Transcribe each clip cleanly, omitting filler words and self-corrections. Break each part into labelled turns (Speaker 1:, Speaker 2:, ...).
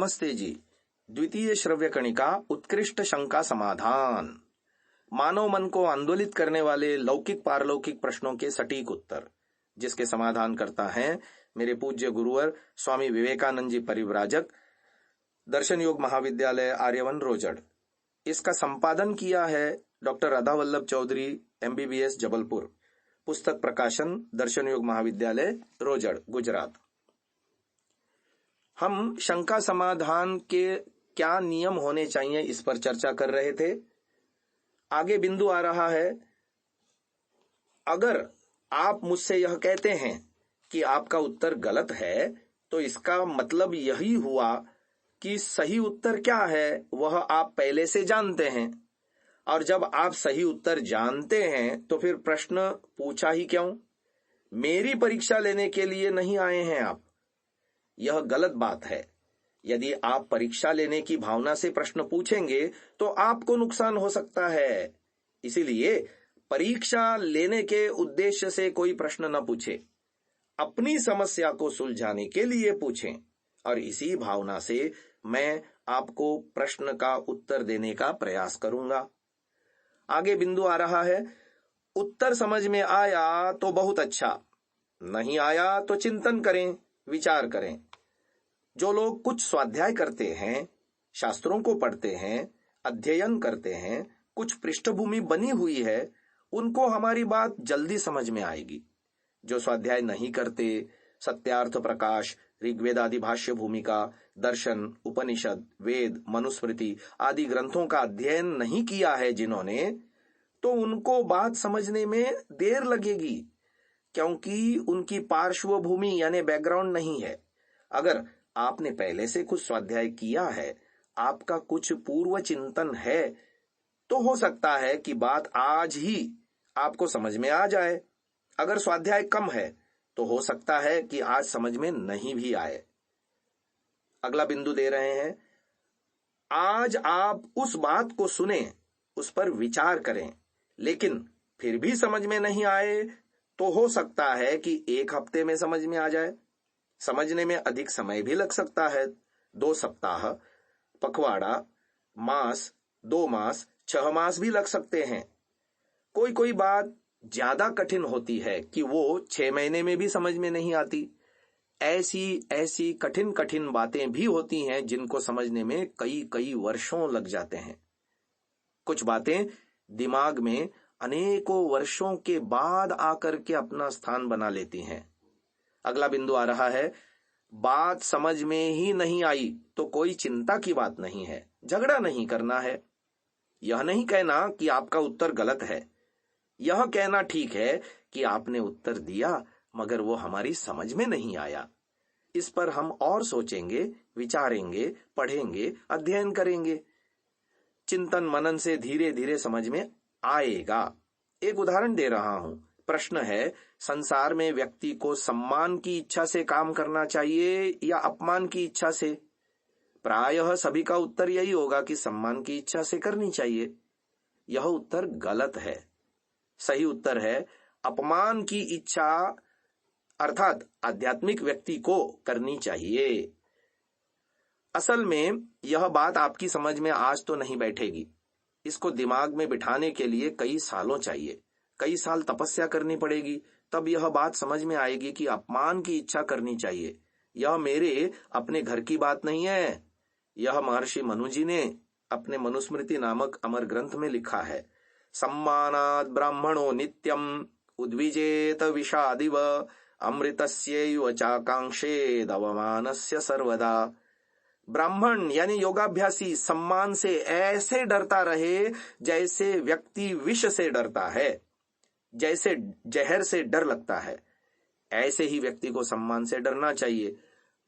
Speaker 1: नमस्ते जी। द्वितीय श्रव्य कणिका उत्कृष्ट शंका समाधान। मानव मन को आंदोलित करने वाले लौकिक पारलौकिक प्रश्नों के सटीक उत्तर, जिसके समाधान करता है मेरे पूज्य गुरुवर स्वामी विवेकानंद जी परिव्राजक, दर्शन योग महाविद्यालय आर्यवन रोजड़। इसका संपादन किया है डॉक्टर राधा वल्लभ चौधरी MBBS जबलपुर। पुस्तक प्रकाशन दर्शन योग महाविद्यालय रोजड़ गुजरात। हम शंका समाधान के क्या नियम होने चाहिए इस पर चर्चा कर रहे थे। आगे बिंदु आ रहा है, अगर आप मुझसे यह कहते हैं कि आपका उत्तर गलत है तो इसका मतलब यही हुआ कि सही उत्तर क्या है वह आप पहले से जानते हैं, और जब आप सही उत्तर जानते हैं तो फिर प्रश्न पूछा ही क्यों? मेरी परीक्षा लेने के लिए नहीं आए हैं आप। यह गलत बात है। यदि आप परीक्षा लेने की भावना से प्रश्न पूछेंगे तो आपको नुकसान हो सकता है। इसीलिए परीक्षा लेने के उद्देश्य से कोई प्रश्न न पूछे, अपनी समस्या को सुलझाने के लिए पूछें, और इसी भावना से मैं आपको प्रश्न का उत्तर देने का प्रयास करूंगा। आगे बिंदु आ रहा है, उत्तर समझ में आया तो बहुत अच्छा, नहीं आया तो चिंतन करें, विचार करें। जो लोग कुछ स्वाध्याय करते हैं, शास्त्रों को पढ़ते हैं, अध्ययन करते हैं, कुछ पृष्ठभूमि बनी हुई है, उनको हमारी बात जल्दी समझ में आएगी। जो स्वाध्याय नहीं करते, सत्यार्थ प्रकाश, ऋग्वेद आदि भाष्य भूमिका, दर्शन, उपनिषद, वेद, मनुस्मृति आदि ग्रंथों का अध्ययन नहीं किया है जिन्होंने, तो उनको बात समझने में देर लगेगी, क्योंकि उनकी पार्श्वभूमि यानी बैकग्राउंड नहीं है। अगर आपने पहले से कुछ स्वाध्याय किया है, आपका कुछ पूर्व चिंतन है, तो हो सकता है कि बात आज ही आपको समझ में आ जाए। अगर स्वाध्याय कम है तो हो सकता है कि आज समझ में नहीं भी आए। अगला बिंदु दे रहे हैं, आज आप उस बात को सुने, उस पर विचार करें, लेकिन फिर भी समझ में नहीं आए तो हो सकता है कि 1 हफ्ते में समझ में आ जाए। समझने में अधिक समय भी लग सकता है, 2 सप्ताह, पखवाड़ा, मास, 2 मास, 6 मास भी लग सकते हैं। कोई बात ज्यादा कठिन होती है कि वो 6 महीने में भी समझ में नहीं आती। ऐसी कठिन बातें भी होती हैं जिनको समझने में कई वर्षों लग जाते हैं। कुछ बातें दिमाग में अनेकों वर्षों के बाद आकर के अपना स्थान बना लेती हैं। अगला बिंदु आ रहा है, बात समझ में ही नहीं आई तो कोई चिंता की बात नहीं है, झगड़ा नहीं करना है। यह नहीं कहना कि आपका उत्तर गलत है, यह कहना ठीक है कि आपने उत्तर दिया मगर वो हमारी समझ में नहीं आया। इस पर हम और सोचेंगे, विचारेंगे, पढ़ेंगे, अध्ययन करेंगे। चिंतन मनन से धीरे धीरे समझ में आएगा। एक उदाहरण दे रहा हूं। प्रश्न है, संसार में व्यक्ति को सम्मान की इच्छा से काम करना चाहिए या अपमान की इच्छा से? प्रायः सभी का उत्तर यही होगा कि सम्मान की इच्छा से करनी चाहिए। यह उत्तर गलत है। सही उत्तर है अपमान की इच्छा, अर्थात आध्यात्मिक व्यक्ति को करनी चाहिए। असल में यह बात आपकी समझ में आज तो नहीं बैठेगी। इसको दिमाग में बिठाने के लिए कई सालों चाहिए, कई साल तपस्या करनी पड़ेगी, तब यह बात समझ में आएगी कि अपमान की इच्छा करनी चाहिए। यह मेरे अपने घर की बात नहीं है, यह महर्षि मनु जी ने अपने मनुस्मृति नामक अमर ग्रंथ में लिखा है। सम्मानात् ब्राह्मणो नित्यम उद्विजेत विषादिव अमृतस्यैव चाकांक्षेद अवमानस्य सर्वदा। ब्राह्मण यानी योगाभ्यासी सम्मान से ऐसे डरता रहे जैसे व्यक्ति विष से डरता है, जैसे जहर से डर लगता है। ऐसे ही व्यक्ति को सम्मान से डरना चाहिए।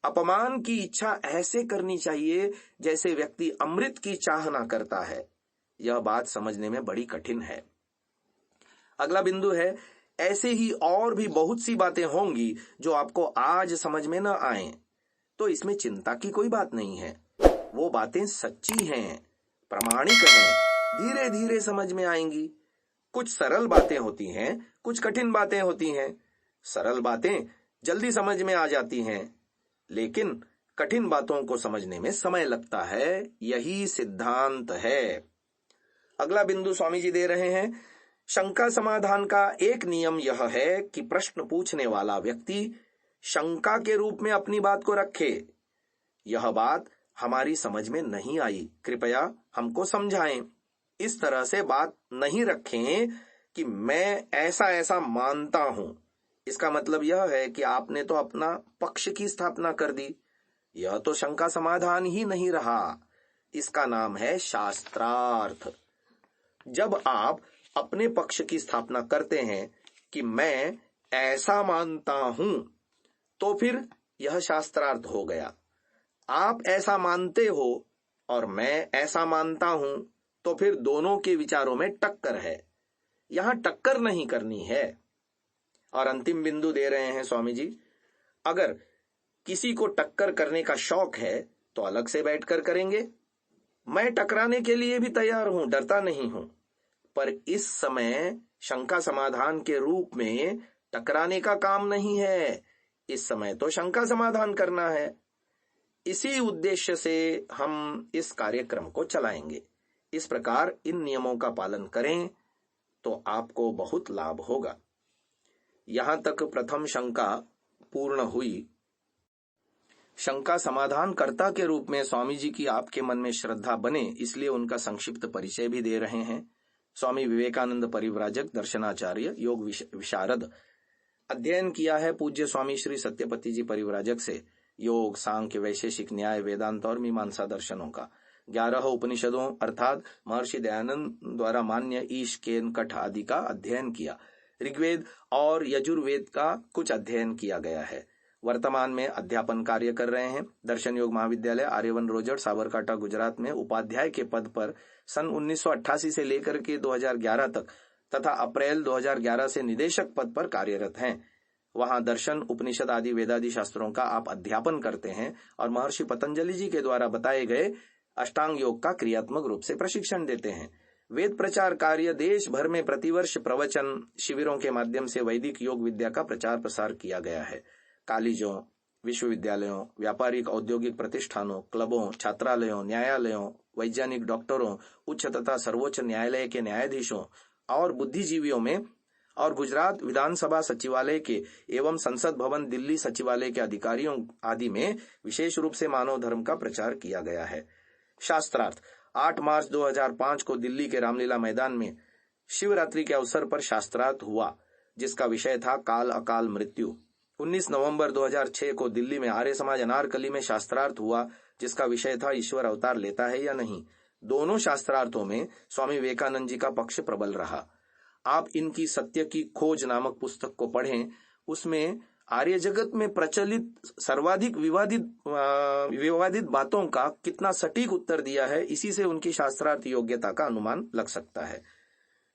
Speaker 1: अपमान की इच्छा ऐसे करनी चाहिए जैसे व्यक्ति अमृत की चाहना करता है। यह बात समझने में बड़ी कठिन है। अगला बिंदु है, ऐसे ही और भी बहुत सी बातें होंगी जो आपको आज समझ में न आए, तो इसमें चिंता की कोई बात नहीं है। वो बातें सच्ची हैं, प्रामाणिक हैं, धीरे धीरे समझ में आएंगी। कुछ सरल बातें होती हैं, कुछ कठिन बातें होती हैं। सरल बातें जल्दी समझ में आ जाती हैं, लेकिन कठिन बातों को समझने में समय लगता है, यही सिद्धांत है। अगला बिंदु स्वामी जी दे रहे हैं, शंका समाधान का एक नियम यह है कि प्रश्न पूछने वाला व्यक्ति शंका के रूप में अपनी बात को रखे। यह बात हमारी समझ में नहीं आई, कृपया हमको समझाएं। इस तरह से बात नहीं रखें कि मैं ऐसा ऐसा मानता हूं। इसका मतलब यह है कि आपने तो अपना पक्ष की स्थापना कर दी। यह तो शंका समाधान ही नहीं रहा, इसका नाम है शास्त्रार्थ। जब आप अपने पक्ष की स्थापना करते हैं कि मैं ऐसा मानता हूं, तो फिर यह शास्त्रार्थ हो गया। आप ऐसा मानते हो और मैं ऐसा मानता हूं, तो फिर दोनों के विचारों में टक्कर है। यहां टक्कर नहीं करनी है। और अंतिम बिंदु दे रहे हैं स्वामी जी, अगर किसी को टक्कर करने का शौक है तो अलग से बैठकर करेंगे। मैं टकराने के लिए भी तैयार हूं, डरता नहीं हूं, पर इस समय शंका समाधान के रूप में टकराने का काम नहीं है। इस समय तो शंका समाधान करना है। इसी उद्देश्य से हम इस कार्यक्रम को चलाएंगे। इस प्रकार इन नियमों का पालन करें तो आपको बहुत लाभ होगा। यहां तक प्रथम शंका पूर्ण हुई। शंका समाधान कर्ता के रूप में स्वामी जी की आपके मन में श्रद्धा बने, इसलिए उनका संक्षिप्त परिचय भी दे रहे हैं। स्वामी विवेकानंद परिव्राजक, दर्शनाचार्य, योग विशारद। अध्ययन किया है पूज्य स्वामी श्री सत्यपति जी परिव्राजक से योग, सांख्य, वैशेषिक न्याय, वेदांत और मीमांसा दर्शनों का। 11 उपनिषदों अर्थात महर्षि दयानंद द्वारा मान्य ईश, केन, कठ आदि का अध्ययन किया। ऋग्वेद और यजुर्वेद का कुछ अध्ययन किया गया है। वर्तमान में अध्यापन कार्य कर रहे हैं। दर्शन योग महाविद्यालय, आर्यवन रोजर, साबरकांठा, गुजरात में उपाध्याय के पद पर सन 1988 से लेकर के 2011 तक तथा अप्रैल 2011 से निदेशक पद पर कार्यरत हैं। वहां दर्शन, उपनिषद आदि वेदादि शास्त्रों का आप अध्यापन करते हैं और महर्षि पतंजलि जी के द्वारा बताए गए अष्टांग योग का क्रियात्मक रूप से प्रशिक्षण देते हैं। वेद प्रचार कार्य देश भर में प्रतिवर्ष प्रवचन शिविरों के माध्यम से वैदिक योग विद्या का प्रचार प्रसार किया गया है। कॉलेजों, विश्वविद्यालयों, व्यापारिक औद्योगिक प्रतिष्ठानों, क्लबों, छात्रालयों, न्यायालयों, वैज्ञानिक डॉक्टरों, उच्च तथा सर्वोच्च न्यायालय के न्यायाधीशों और बुद्धिजीवियों में और गुजरात विधानसभा सचिवालय के एवं संसद भवन दिल्ली सचिवालय के अधिकारियों आदि में विशेष रूप से मानव धर्म का प्रचार किया गया है। शास्त्रार्थ 8 मार्च 2005 को दिल्ली के रामलीला मैदान में शिवरात्रि के अवसर पर शास्त्रार्थ हुआ, जिसका विषय था काल अकाल मृत्यु। 19 नवंबर 2006 को दिल्ली में आर्य समाज अनारकली में शास्त्रार्थ हुआ, जिसका विषय था ईश्वर अवतार लेता है या नहीं। दोनों शास्त्रार्थों में स्वामी विवेकानंद जी का पक्ष प्रबल रहा। आप इनकी सत्य की खोज नामक पुस्तक को पढ़ें। उसमें आर्य जगत में प्रचलित सर्वाधिक विवादित बातों का कितना सटीक उत्तर दिया है, इसी से उनकी शास्त्रार्थ योग्यता का अनुमान लग सकता है।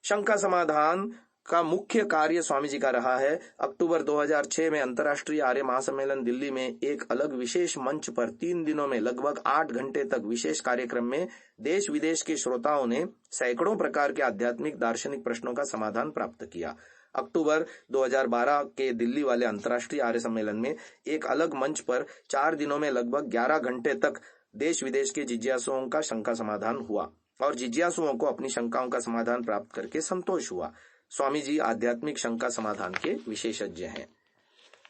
Speaker 1: शंका समाधान का मुख्य कार्य स्वामी जी का रहा है। अक्टूबर 2006 में अंतर्राष्ट्रीय आर्य महासम्मेलन दिल्ली में एक अलग विशेष मंच पर 3 दिनों में लगभग 8 घंटे तक विशेष कार्यक्रम में देश विदेश के श्रोताओं ने सैकड़ों प्रकार के आध्यात्मिक दार्शनिक प्रश्नों का समाधान प्राप्त किया। अक्टूबर 2012 के दिल्ली वाले अंतर्राष्ट्रीय आर्य सम्मेलन में एक अलग मंच पर 4 दिनों में लगभग 11 घंटे तक देश विदेश के जिज्ञासुओं का शंका समाधान हुआ और जिज्ञासुओं को अपनी शंकाओं का समाधान प्राप्त करके संतोष हुआ। स्वामी जी आध्यात्मिक शंका समाधान के विशेषज्ञ हैं।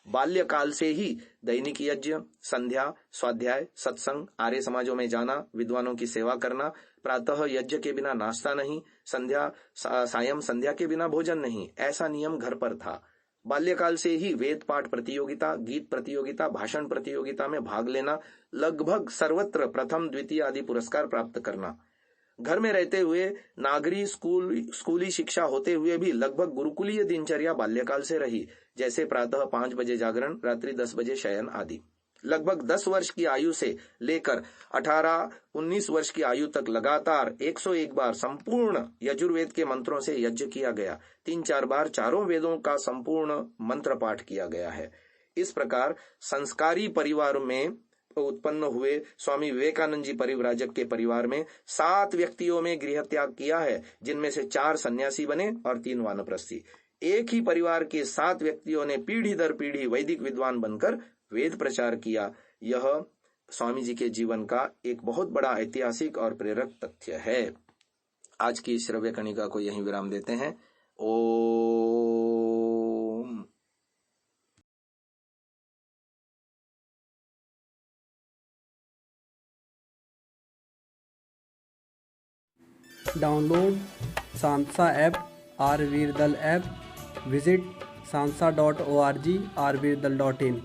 Speaker 1: बाल्यकाल से ही दैनिक यज्ञ, संध्या, स्वाध्याय, सत्संग, आर्य समाजों में जाना, विद्वानों की सेवा करना, प्रातः यज्ञ के बिना नाश्ता नहीं, सायं संध्या के बिना भोजन नहीं, ऐसा नियम घर पर था। बाल्यकाल से ही वेद पाठ प्रतियोगिता, गीत प्रतियोगिता, भाषण प्रतियोगिता में भाग लेना, लगभग सर्वत्र प्रथम, द्वितीय आदि पुरस्कार प्राप्त करना। घर में रहते हुए नागरी स्कूली शिक्षा होते हुए भी लगभग गुरुकुलीय दिनचर्या बाल्यकाल से रही, जैसे प्रातः 5 बजे जागरण, रात्रि 10 बजे शयन आदि। लगभग 10 वर्ष की आयु से लेकर 18-19 वर्ष की आयु तक लगातार 101 बार संपूर्ण यजुर्वेद के मंत्रों से यज्ञ किया गया। 3-4 बार चारों वेदों का संपूर्ण मंत्र पाठ किया गया है। इस प्रकार संस्कारी परिवार में उत्पन्न हुए स्वामी विवेकानंद जी परिव्राजक के परिवार में 7 व्यक्तियों में गृह त्याग किया है, जिनमें से 4 सन्यासी बने और 3 वानप्रस्थी। एक ही परिवार के 7 व्यक्तियों ने पीढ़ी दर पीढ़ी वैदिक विद्वान बनकर वेद प्रचार किया। यह स्वामी जी के जीवन का एक बहुत बड़ा ऐतिहासिक और प्रेरक तथ्य है। आज की श्रव्य कणिका को यहीं विराम देते हैं। ओम।
Speaker 2: डाउनलोड सांसा ऐप, आरवीरदल ऐप, विजिट sansa.org, rvirdal.in।